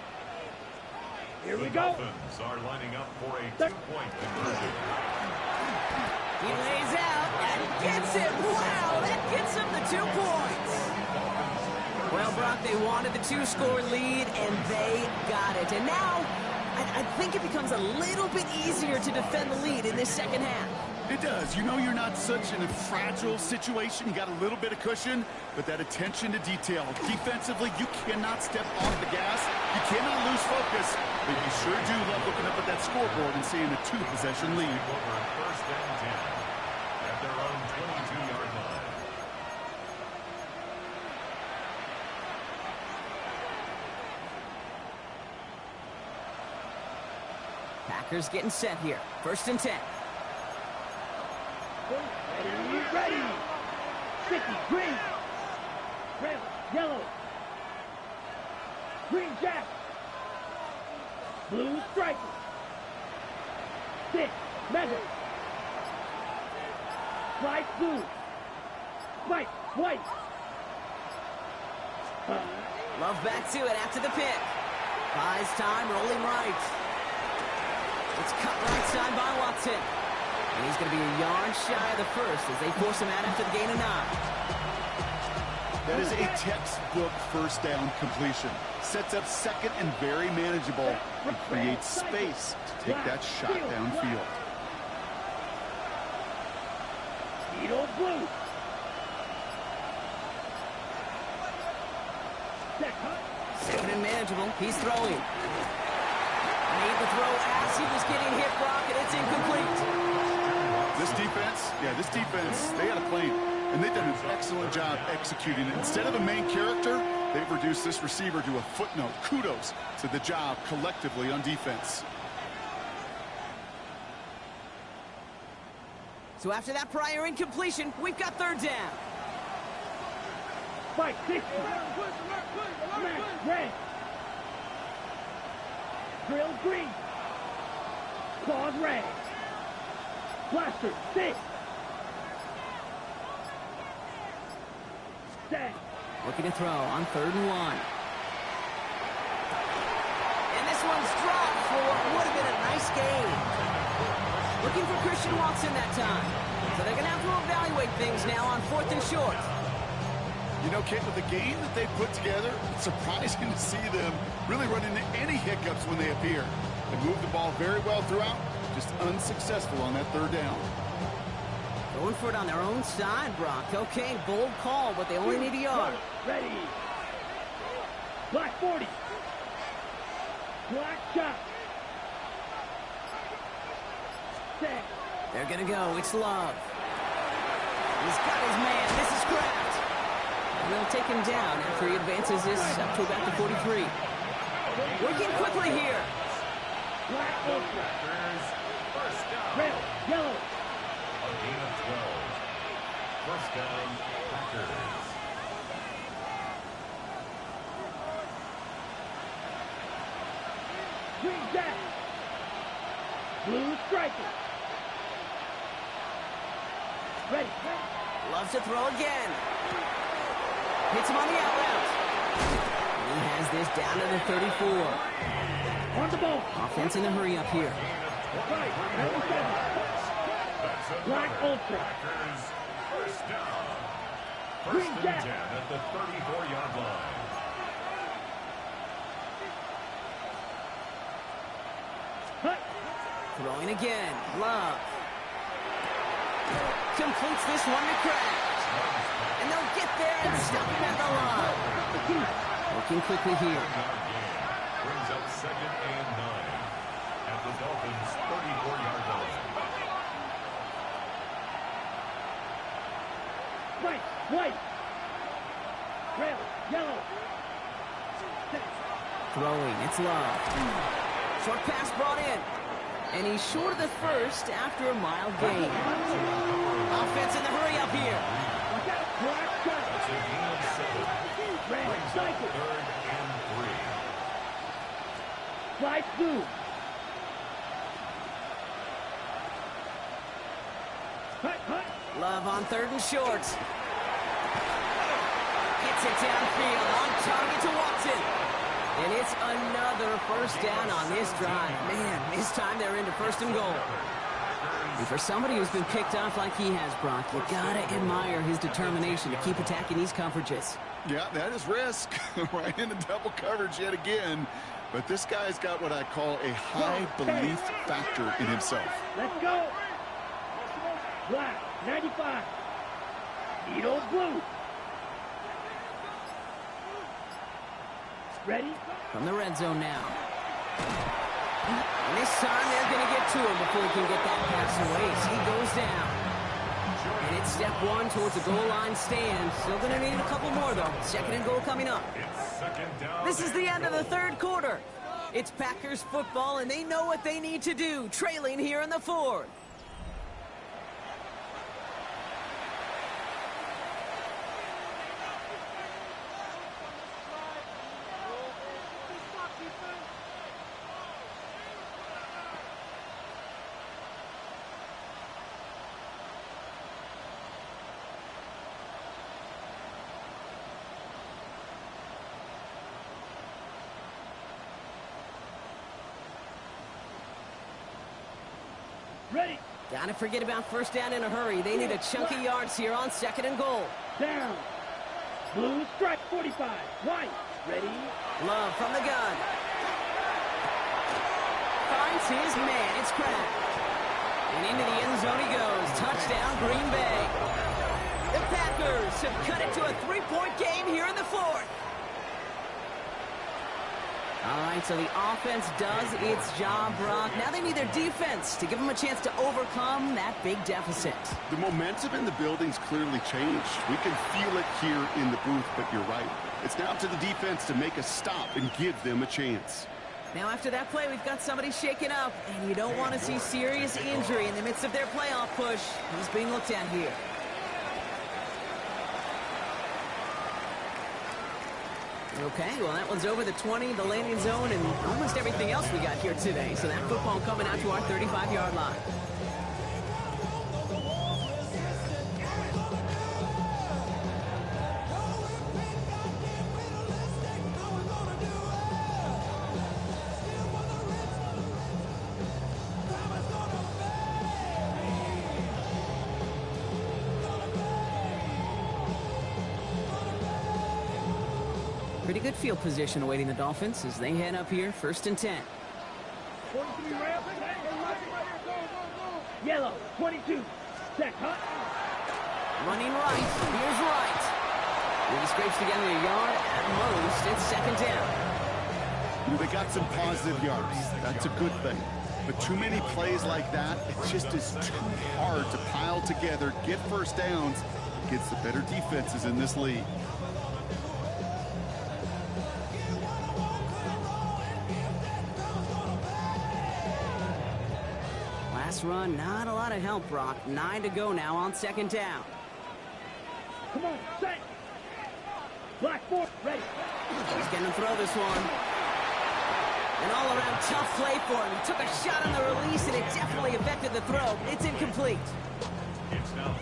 S2: Here we
S4: The
S2: go.
S4: Dolphins are lining up for a 2-point conversion.
S1: He lays out and gets it. Wow, that gets him the 2 points. Well, Brock, they wanted the 2-score lead, and they got it. And now, I think it becomes a little bit easier to defend the lead in this 2nd half.
S3: It does. You know you're not such in a fragile situation. You got a little bit of cushion, but that attention to detail. Defensively, you cannot step off the gas. You cannot lose focus. But you sure do love looking up at that scoreboard and seeing a 2-possession lead.
S4: Over 1st and 10 at their own 22-yard line.
S1: Packers getting set here. 1st and 10.
S2: Ready. Sticky. Green. Red. Yellow. Green jack. Blue striker. 6. Measure. White blue. White. White.
S1: Love back to it after the pick. Buys time, rolling right. It's cut right side by Watson. And he's going to be a yard shy of the 1st as they force him out after the gain of 9.
S3: That is a textbook 1st down completion. Sets up 2nd and very manageable and creates space to take that shot downfield.
S2: Beetle blue. Set cut.
S1: 2nd and manageable. He's throwing. Made the throw as he was getting hit, Brock, and it's incomplete. This defense, they had a plan, and they've done an excellent job executing it. Instead of a main character, they've reduced this receiver to a footnote. Kudos to the job collectively on defense. So after that prior incompletion, we've got 3rd down.
S2: Fight 60. Red. Drill green. Claws red. Blaster 6. Set.
S1: Looking to throw on 3rd and 1. And this one's dropped for what would have been a nice game. Looking for Christian Watson that time. So they're going to have to evaluate things now on 4th and short.
S3: You know, Kent, with the game that they put together, it's surprising to see them really run into any hiccups when they appear. They moved the ball very well throughout, just unsuccessful on that 3rd down.
S1: Going for it on their own side, Brock. Okay, bold call, but they only need a yard.
S2: Ready. Black 40. Black shot. Set.
S1: They're going to go. It's Love. He's got his man. This is Kraft. And they'll take him down after he advances this up to about the 43. Working quickly here.
S2: Black ultra.
S4: First down.
S2: Red, yellow.
S4: A gain of 12. First down, Packers.
S2: Green jack. Blue striker. Ready.
S1: Loves to throw again. Hits him on the out route. And he has this down to the 34.
S2: On the ball.
S1: Offense in a hurry up here.
S2: Right. 97. Black ultra.
S4: Packers, first down.
S2: Green
S4: First
S2: jack.
S4: and 10 at the 34-yard line.
S2: Hut.
S1: Throwing again. Love. Completes this one to Kraft. And they'll get there and stop him at the line. Working quickly here.
S4: Brings up 2nd and 9 at the Dolphins' 34-yard line.
S2: Right. White. Red. Yellow.
S1: Throwing. It's Love. Short pass brought in. And he's short of the first after a mild gain. Offense in the hurry up here.
S2: Black shot.
S4: That's a gain of 7.
S2: Red.
S4: Brings up
S2: Cycle.
S4: 3rd and 3.
S2: Fly blue. Hut.
S1: Love on 3rd and short. Gets it downfield. On target to Watson. And it's another first down on this drive. Man, this time they're into 1st and goal. And for somebody who's been picked off like he has, Brock, you gotta admire his determination to keep attacking these coverages.
S3: Yeah, that is risk. Right into double coverage yet again. But this guy's got what I call a high belief factor in himself.
S2: Let's go. Black. 95. Needle blue. Ready?
S1: From the red zone now. And this time they're going to get to him before he can get that pass away. So he goes down. And it's step 1 towards the goal line stand. Still going to need a couple more, though. 2nd and goal coming up.
S4: It's 2nd down.
S1: This is the end of the 3rd quarter. It's Packers football, and they know what they need to do, trailing here in the 4th.
S2: Ready.
S1: Gotta forget about first down in a hurry. They need a chunk of yards here on 2nd and goal.
S2: Down. Blue stripe 45. White. Ready.
S1: Love from the gun. Finds his man. It's Kraft. And into the end zone he goes. Touchdown, Green Bay. The Packers have cut it to a 3-point game here in the 4th. All right, so the offense does its job, Brock. Now they need their defense to give them a chance to overcome that big deficit.
S3: The momentum in the building's clearly changed. We can feel it here in the booth, but you're right. It's now up to the defense to make a stop and give them a chance.
S1: Now after that play, we've got somebody shaken up, and you don't want to see serious injury in the midst of their playoff push. He's being looked at here. Okay, well, that one's over the 20, the landing zone, and almost everything else we got here today. So that football coming out to our 35-yard line. Pretty good field position awaiting the Dolphins as they head up here, 1st and 10.
S2: 43 Rams. Yellow, 22. Set, huh?
S1: Running right. Here's right. He scrapes together a yard at most. It's 2nd down.
S3: They got some positive yards. That's a good thing. But too many plays like that, it just is too hard to pile together, get first downs against the better defenses in this league.
S1: Last run, not a lot of help, Brock. 9 to go now on 2nd down.
S2: Come on, set. Black four, ready.
S1: He's going to throw this one. An all-around tough play for him. He took a shot on the release, and it definitely affected the throw. It's incomplete.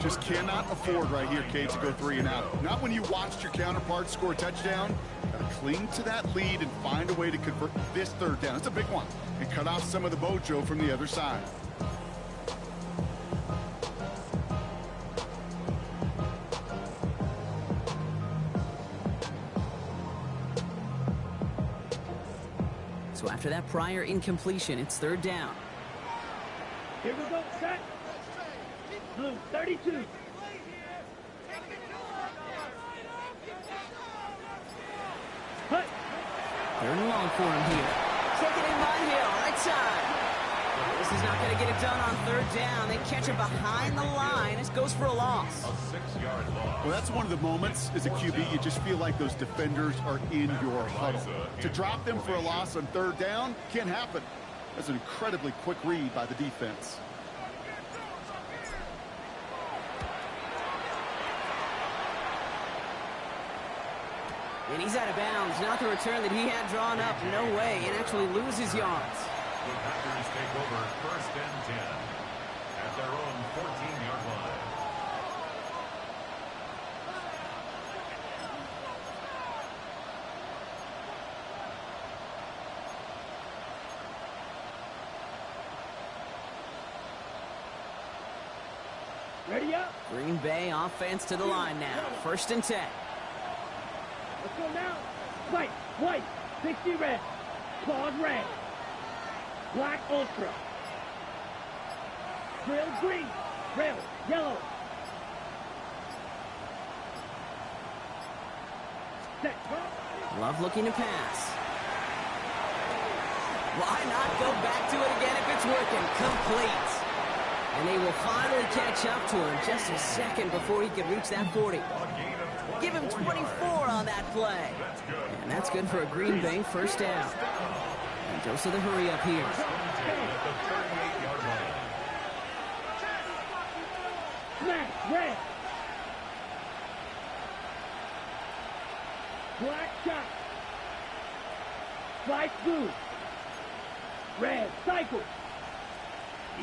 S3: Just cannot afford right here, Kate, to go 3 and out. Not when you watched your counterpart score a touchdown. Got to cling to that lead and find a way to convert this 3rd down. It's a big one. And cut off some of the mojo from the other side.
S1: So after that prior incompletion, it's 3rd down.
S2: Here we go, set. Blue, 32. Hut.
S1: 3rd and long for him here. Taken in by Hill, right side. This is not going to get it done on 3rd down. They catch him behind the line. This goes for a loss.
S4: A 6-yard loss.
S3: Well, that's one of the moments as a QB, you just feel like those defenders are in your huddle. To drop them for a loss on 3rd down can't happen. That's an incredibly quick read by the defense.
S1: And he's out of bounds. Not the return that he had drawn up. No way. And actually loses yards.
S4: The Packers take over 1st and 10 at their own 14-yard line.
S2: Ready up.
S1: Green Bay offense to the line now. 1st and 10.
S2: Let's go now. White, white, 60 red. Claws red. Black ultra. Trail green. Trail yellow. Set.
S1: Love looking to pass. Why not go back to it again if it's working? Complete. And they will finally catch up to him just a second before he can reach that 40. Give him 24 on that play. And that's good for a Green Bay 1st down. And goes to the hurry up here.
S2: Smash red. Black shot. Spike blue. Red cycle.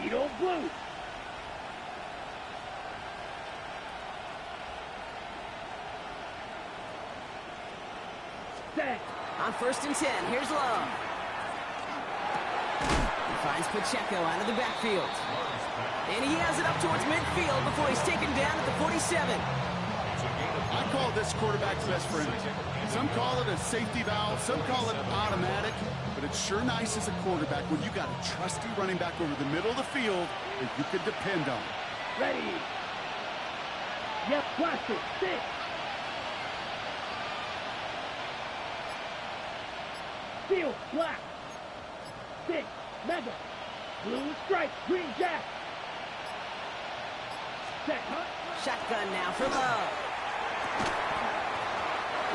S2: Needle blue. Set.
S1: On 1st and 10, here's Love. He finds Pacheco out of the backfield. And he has it up towards midfield before he's taken down at the 47.
S3: I call this quarterback's best friend. Some call it a safety valve, some call it automatic, but it's sure nice as a quarterback when you got a trusty running back over the middle of the field that you can depend on.
S2: Ready. Yep, plastic. 6. Steel, black. 6, mega. Blue stripe, green jack. Set, huh?
S1: Shotgun now for Love.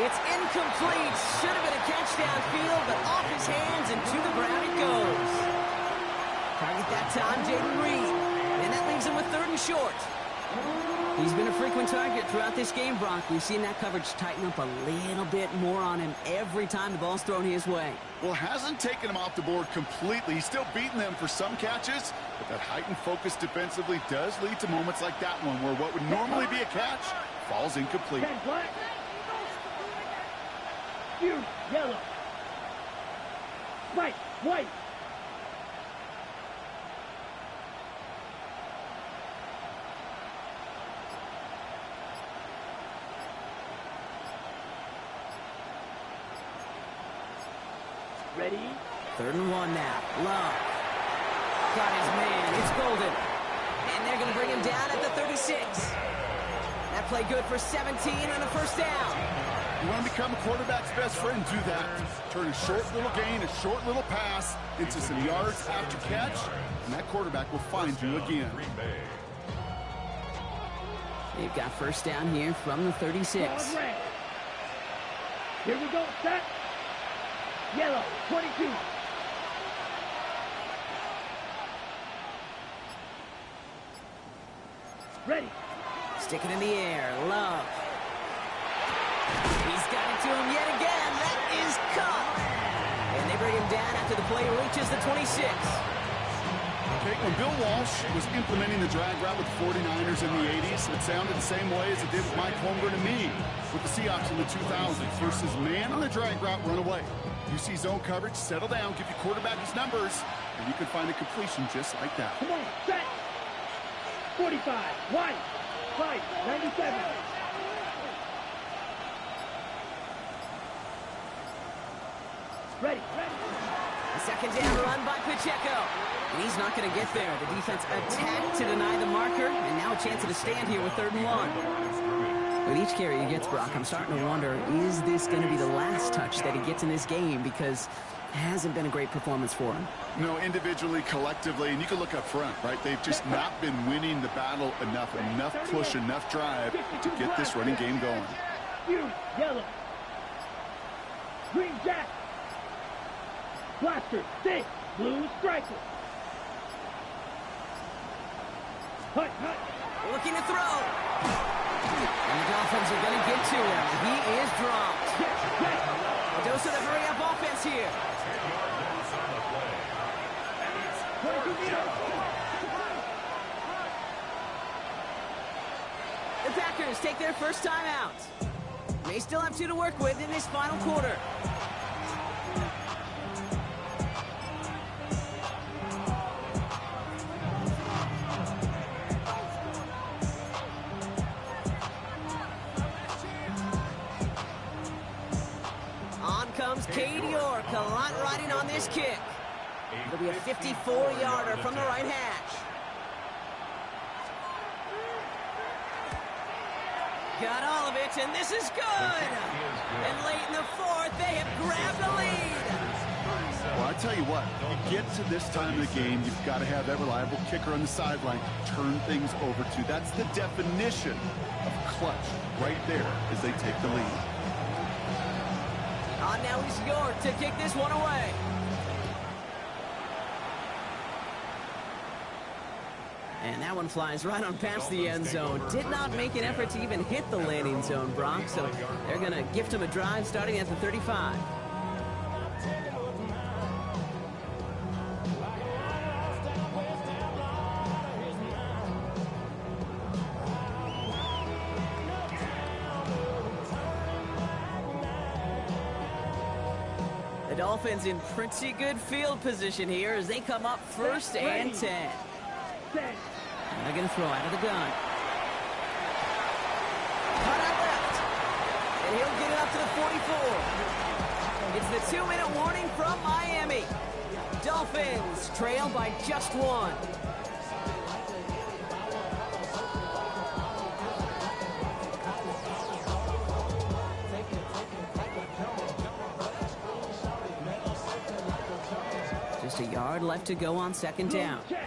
S1: It's incomplete. Should have been a catch downfield, but off his hands and to the ground it goes. Target that time, Jaden Reed. And that leaves him with 3rd and short. He's been a frequent target throughout this game, Brock. We've seen that coverage tighten up a little bit more on him every time the ball's thrown his way.
S3: Well, hasn't taken him off the board completely. He's still beating them for some catches, but that heightened focus defensively does lead to moments like that one where what would normally be a catch falls incomplete.
S2: Red, black. Huge, yellow. White, white. Ready?
S1: 3rd and 1 now. Love. Got his man. It's Golden. And they're going to bring him down at the 36. That play good for 17 and a first down.
S3: You want to become a quarterback's best friend, do that. Turn a short little gain, a short little pass into some yards after catch, and that quarterback will find you again.
S1: They've got first down here from the 36.
S2: Here we go, set. Yellow, 22. Ready.
S1: Stick it in the air. Love. He's got it to him yet again. That is caught. And they bring him down after the play reaches the 26.
S3: Okay, when Bill Walsh was implementing the drag route with the 49ers in the 80s, it sounded the same way as it did with Mike Holmgren and me with the Seahawks in the 2000s versus man on the drag route, run away. You see zone coverage, settle down, give your quarterback his numbers, and you can find a completion just like that.
S2: Come on, set. 45, white, right, 97. Ready, ready.
S1: The second down run by Pacheco. And he's not going to get there. The defense attacked to deny the marker, and now a chance at a stand here with 3rd and 1. With each carry he gets, Brock, I'm starting to wonder, is this going to be the last touch that he gets in this game? Because it hasn't been a great performance for him.
S3: No, individually, collectively, and you can look up front, right? They've just not been winning the battle enough push, enough drive to get this running game going.
S2: Huge, yellow. Green jack. Blaster, 6, blue striker. Hut, hut.
S1: Looking to throw. And the Dolphins are going to get to him. He is dropped. A dose of the hurry-up offense here.
S2: 22 meters.
S1: The Packers take their first time out. They still have 2 to work with in this final quarter. Comes Cade York, a lot riding on this kick. It'll be a 54-yarder from the right hash. Got all of it, and this is good. And late in the 4th, they have grabbed the lead.
S3: Well, I tell you what, you get to this time of the game, you've got to have that reliable kicker on the sideline, turn things over to. That's the definition of clutch right there as they take the lead.
S1: On now is York to kick this one away. And that one flies right on past the end zone. Did not make an effort to even hit the landing zone, Brock. So they're going to gift him a drive starting at the 35. Dolphins in pretty good field position here as they come up 1st and 10. And they're going to throw out of the gun. Cut out left. And he'll get it up to the 44. It's the 2-minute warning from Miami. Dolphins trail by just 1. Just a yard left to go on 2nd down. Now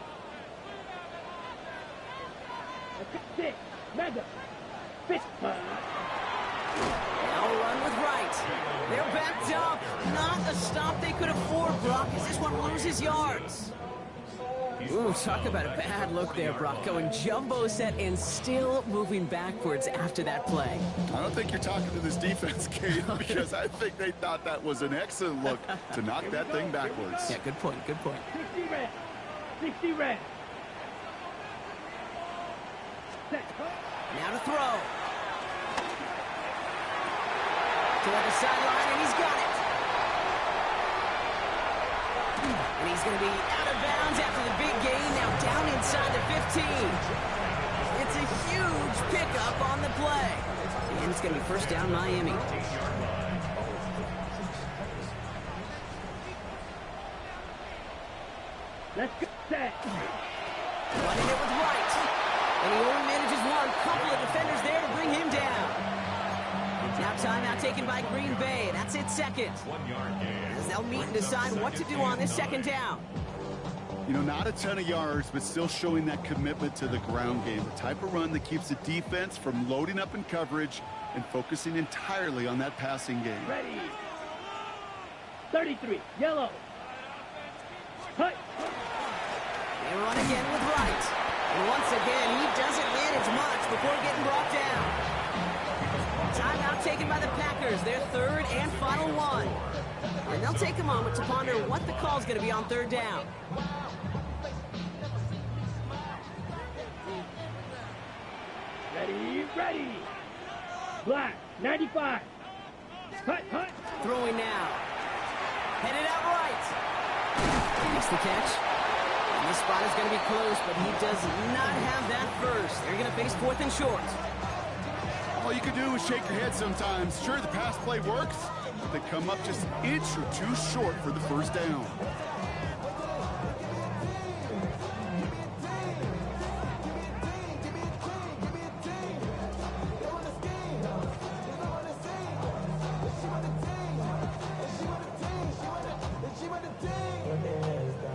S1: run with right. They're backed up. Not a stop they could afford, Brock, as this one loses yards. Ooh, talk about a bad look there, Brock. Going jumbo set and still moving backwards after that play.
S3: I don't think you're talking to this defense, Kate, because I think they thought that was an excellent look to knock that thing backwards.
S1: Yeah, good point, good point.
S2: 60 red. 60 red. Set.
S1: Now to throw. Toward the sideline, and he's got it. And he's going to be out of bounds after the big gain, now down inside the 15. It's a huge pickup on the play. And it's going to be first down Miami.
S2: Let's go. Set.
S1: Running it with Wright. And he only manages one. Couple of defenders there to bring him down. Now timeout taken by Green Bay. That's it, second.
S4: 1 yard gain.
S1: As they'll meet and decide what to do on this second down.
S3: You know, not a ton of yards, but still showing that commitment to the ground game. The type of run that keeps the defense from loading up in coverage and focusing entirely on that passing game.
S2: Ready. 33. Yellow. Cut.
S1: They run again with Wright. And once again, he doesn't manage much before getting brought down. Timeout taken by the Packers, their third and final one. And they'll take a moment to ponder what the call's going to be on third down.
S2: Ready. Ready. Black. 95. Cut. Cut.
S1: Throwing now. Headed out right. Makes the catch. And this spot is going to be close, but he does not have that first. They're going to face fourth and short.
S3: All you can do is shake your head sometimes. Sure, the pass play works, but they come up just an inch or two short for the first down.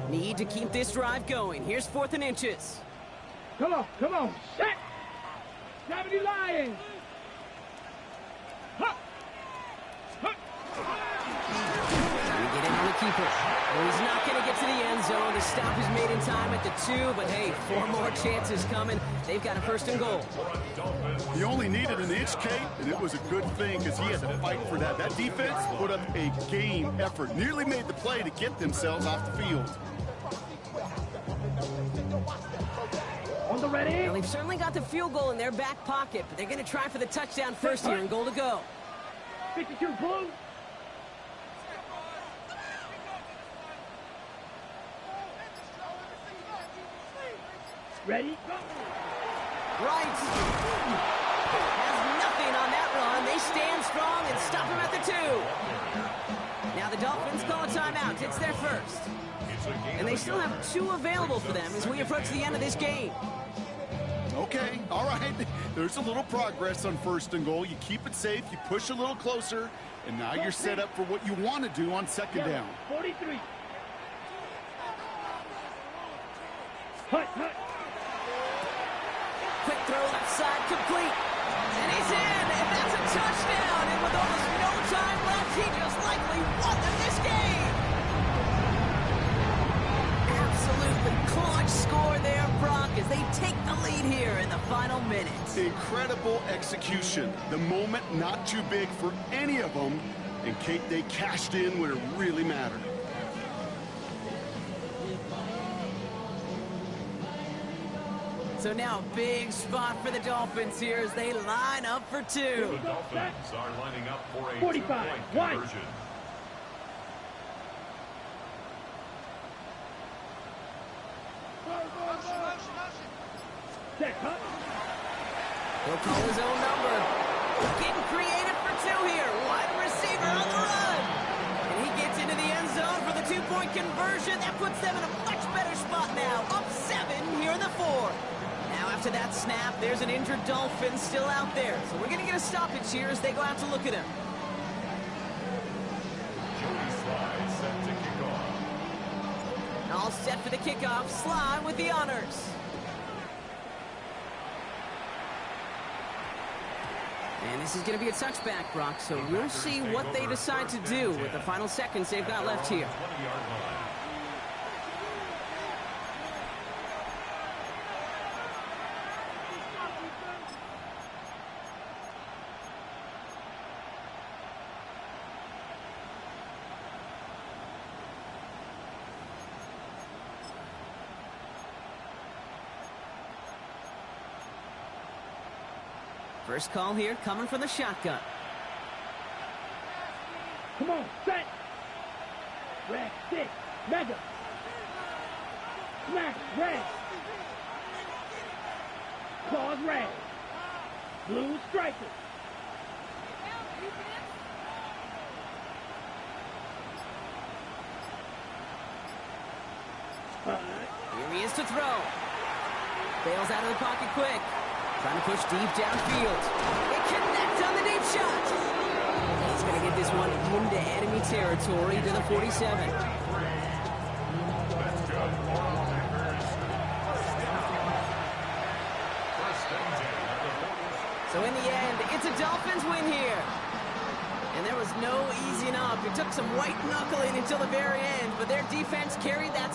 S1: Need to keep this drive going. Here's fourth and inches.
S2: Come on. Come on. Set. 70 Lions. Huh. Huh.
S1: Trying to get in on the keeper. Well, he's not going to get to the end zone. The stop is made in time at the 2, but hey, 4 more chances coming. They've got a first and goal.
S3: He only needed an inch, Kate, and it was a good thing because he had to fight for that. That defense put up a game effort, nearly made the play to get themselves off the field.
S2: On the ready.
S1: Well, they've certainly got the field goal in their back pocket, but they're going to try for the touchdown first here and goal to go.
S2: 52 blue. Ready? Go.
S1: Right. Has nothing on that run. They stand strong and stop him at the 2. Now the Dolphins call a timeout. It's their first. And they still have 2 available for them as we approach the end of this game.
S3: Okay, all right. There's a little progress on first and goal. You keep it safe, you push a little closer, and now you're set up for what you want to do on second down.
S2: 43. Hut, hut.
S1: Quick throw left side, complete. And he's in, and that's a touchdown. And with almost no time left, he just likely won this game. Absolutely clutch score there, Brock, as they take the lead here in the final minutes.
S3: Incredible execution. The moment not too big for any of them. And Kate, they cashed in when it really mattered.
S1: So now a big spot for the Dolphins here as they line up for 2.
S4: The Dolphins are lining up for a
S2: 45.
S4: 2-point conversion.
S2: Set, hut.
S1: He'll call his own number. Getting creative for 2 here. Wide receiver on the run. And he gets into the end zone for the 2-point conversion. That puts them in a much better spot now. Up 7 here in the 4. Now after that snap, there's an injured Dolphin still out there. So we're going to get a stoppage here as they go out to look at him.
S4: Jody Sly set to kick off.
S1: All set for the kickoff. Sly with the honors. And this is going to be a touchback, Brock, so we'll see what they decide to do with the final seconds they've got left here. First call here coming from the shotgun.
S2: Come on, set. Red, stick, mega. Smash, red. Claws, red. Blue, striker.
S1: Here he is to throw. Bails out of the pocket quick. Trying to push deep downfield. It connects on the deep shot. He's going to get this one into enemy territory to the 47. So in the end, it's a Dolphins win here. And there was no easing up. It took some white knuckling until the very end, but their defense carried that